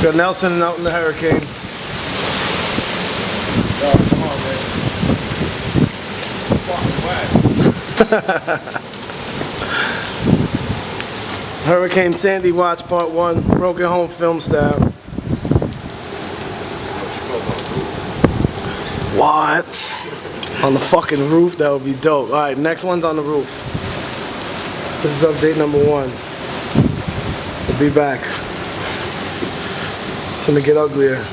Got Nelson out in the hurricane. Oh, come on, man. Fucking wet. Hurricane Sandy Watch Part 1, Broken Home Film Style. What? On the fucking roof? That would be dope. Alright, next one's on the roof. This is update number 1. We'll be back. It's gonna get uglier.